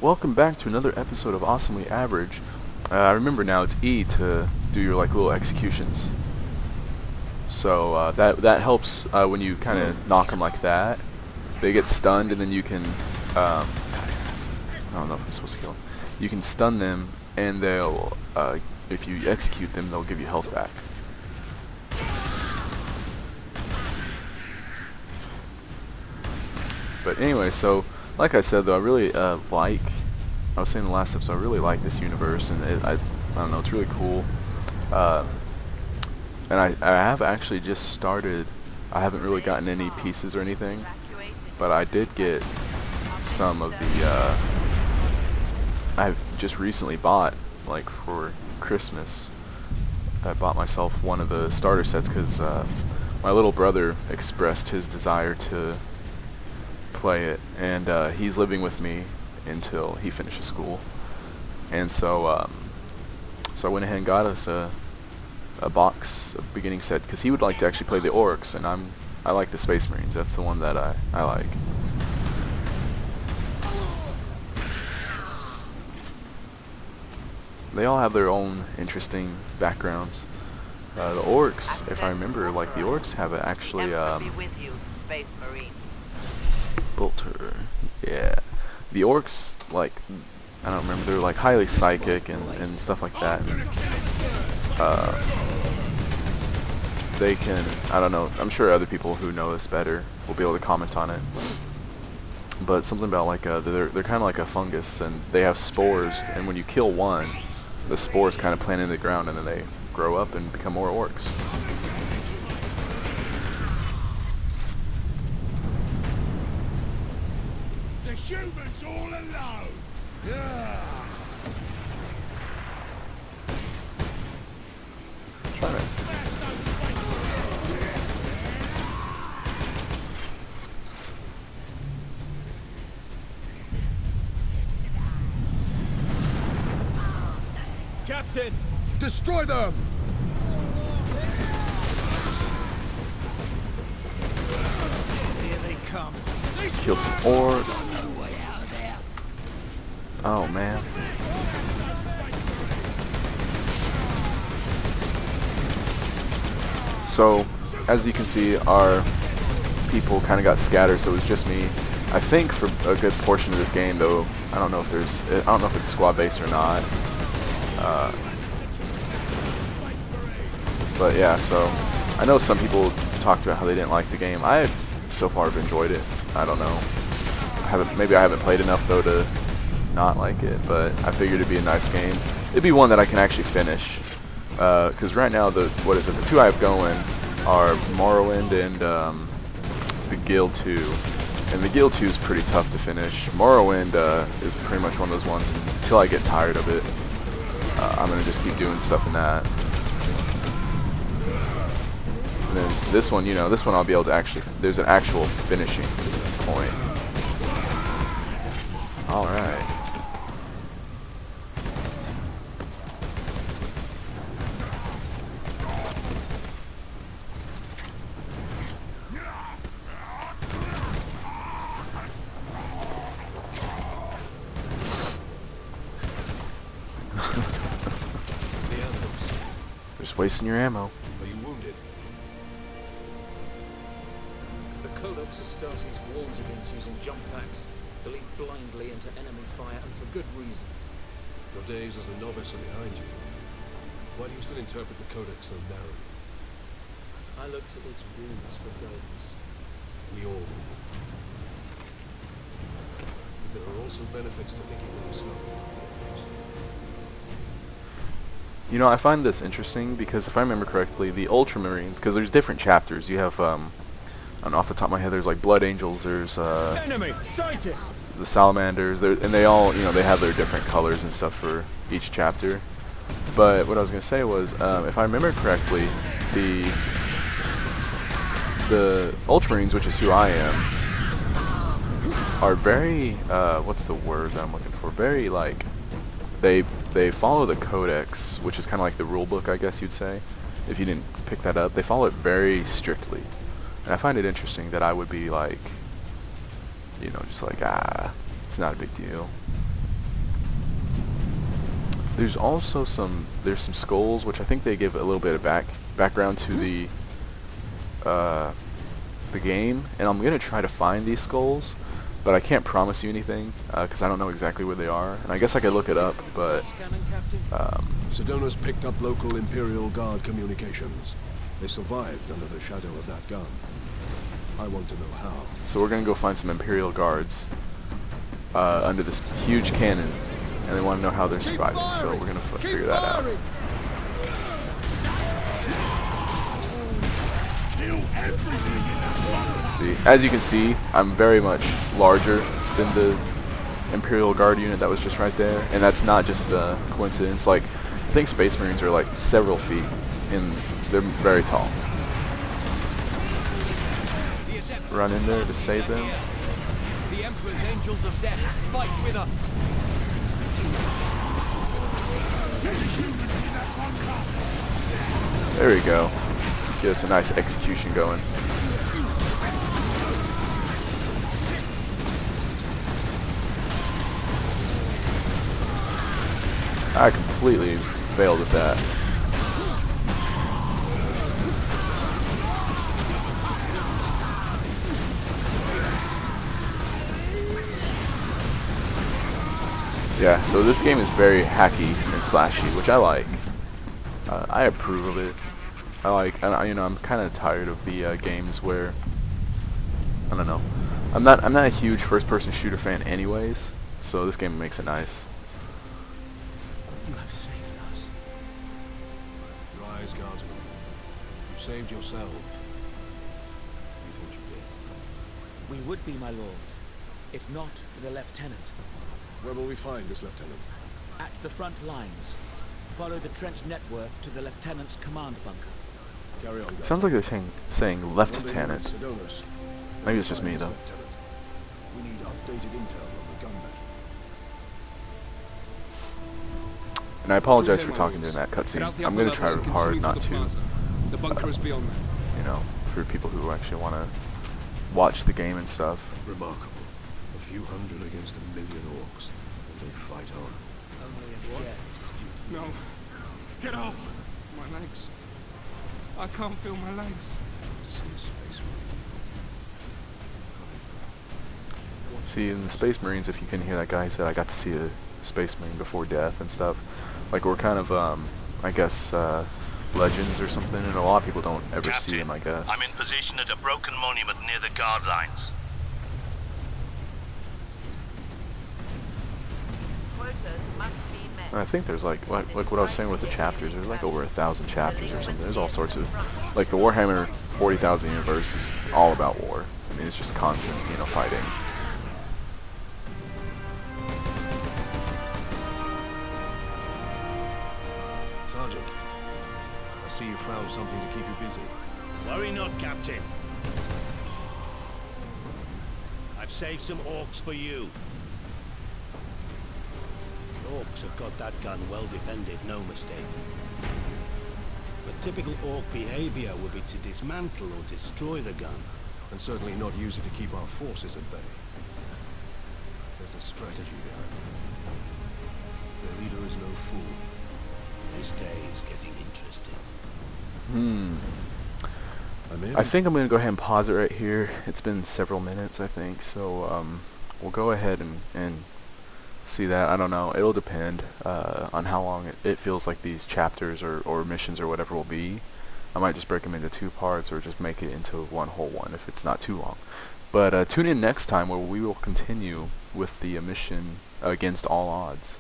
Welcome back to another episode of Awesomely Average. I remember now it's E to do your like little executions. So that helps when you kind of knock them like that. They get stunned, and then you can I don't know if I'm supposed to kill them. You can stun them, and they'll if you execute them, they'll give you health back. But anyway, so like I said though, I really like. I was saying in the last episode, I really like this universe, and I don't know, it's really cool. And I have actually just started. I haven't really gotten any pieces or anything, but I did get some of the. I've just recently bought, like for Christmas, I bought myself one of the starter sets because my little brother expressed his desire to play it, and he's living with me until he finishes school. And so so I went ahead and got us a box, a beginning set, because he would like to actually play the Orcs, and I like the Space Marines. That's the one that I like. They all have their own interesting backgrounds. The Orcs, if I remember, like the Orcs have actually Bolter. Yeah. The Orcs, like, I don't remember, they're like highly psychic and stuff like that. They can, I don't know, I'm sure other people who know this better will be able to comment on it. But something about like, they're kind of like a fungus, and they have spores, and when you kill one, the spores kind of plant in the ground, and then they grow up and become more Orcs. The humans all alone! Yeah. Captain! Destroy them! Here they come. Kill some Orcs. Oh man. So, as you can see, our people kind of got scattered, so it was just me. I think for a good portion of this game, though, I don't know if it's squad based or not. But yeah, so I know some people talked about how they didn't like the game. I so far have enjoyed it. I don't know. Maybe I haven't played enough though to not like it, but I figured it'd be a nice game. It'd be one that I can actually finish. Because right now the two I have going are Morrowind and the Guild 2. And the Guild 2 is pretty tough to finish. Morrowind is pretty much one of those ones until I get tired of it. I'm gonna just keep doing stuff in that. And then this one, this one I'll be able to actually. There's an actual finishing point. All right. Just wasting your ammo. Are you wounded? The Codex Astartes warns against using jump packs to leap blindly into enemy fire, and for good reason. Your days as a novice are behind you. Why do you still interpret the Codex so narrowly? I look to its rules for guidance. We all do. But there are also benefits to thinking for yourself. I find this interesting because if I remember correctly, the Ultramarines, because there's different chapters. You have, I don't know off the top of my head, there's like Blood Angels, there's Enemy sighted! the Salamanders, and they all, they have their different colors and stuff for each chapter. But what I was going to say was, if I remember correctly, the Ultramarines, which is who I am, are very, what's the word that I'm looking for? Very, like, they follow the Codex, which is kind of like the rule book, I guess you'd say. If you didn't pick that up, they follow it very strictly. And I find it interesting that I would be like, just like, it's not a big deal. there's also some skulls, which I think they give a little bit of background to the game, and I'm gonna try to find these skulls, but I can't promise you anything because I don't know exactly where they are, and I guess I could look it up, but Scanning, Captain. Sedona's picked up local Imperial Guard communications. They survived under the shadow of that gun. I want to know how. so we're gonna go find some Imperial guards under this huge cannon, and they want to know how they're surviving, so we're gonna figure that out. See, as you can see, I'm very much larger than the Imperial Guard unit that was just right there, and that's not just a coincidence. Like, I think Space Marines are like several feet, and they're very tall. Run in there to save them. The Emperor's Angels of Death fight with us. There we go. Get us a nice execution going. I completely failed at that. Yeah, so this game is very hacky and slashy, which I like. I approve of it. I like, and I'm kind of tired of the games where, I don't know. I'm not a huge first-person shooter fan, anyways. So this game makes it nice. You have saved us. Rise, Guardsman. You saved yourselves. You thought you did. We would be, my lord, if not for the lieutenant. Where will we find this lieutenant? At the front lines. Follow the trench network to the lieutenant's command bunker. Carry on, Sounds like they're saying lieutenant. Sedona's. Maybe it's just me, though. Lieutenant. We need updated intel on the gun battle. And I apologize for talking during that cutscene. I'm going to try hard not to, The bunker is beyond that. you know, for people who actually want to watch the game and stuff. Remarkable. A few hundred against 1 million orcs. And they fight on. No. Get off! My legs. I can't feel my legs. To see a space marine. See, in the Space Marines, if you can hear that guy, he said, I got to see a Space Marine before death and stuff. Like, we're kind of, I guess, legends or something, and a lot of people don't ever see them, I guess. I'm in position at a broken monument near the guard lines. And I think there's like what I was saying with the chapters, there's like over 1,000 chapters or something. There's all sorts of, like the Warhammer 40,000 universe is all about war. I mean, it's just constant, fighting. Sergeant, I see you found something to keep you busy. Worry not, Captain. I've saved some orcs for you. The orcs have got that gun well defended, no mistake. But typical orc behavior would be to dismantle or destroy the gun. And certainly not use it to keep our forces at bay. There's a strategy behind it. Their leader is no fool. This day is getting interesting. I think I'm going to go ahead and pause it right here. It's been several minutes, I think, so we'll go ahead and see that. I don't know. It'll depend on how long it feels like these chapters or missions or whatever will be. I might just break them into 2 parts or just make it into one whole one if it's not too long. But tune in next time where we will continue with the mission Against All Odds.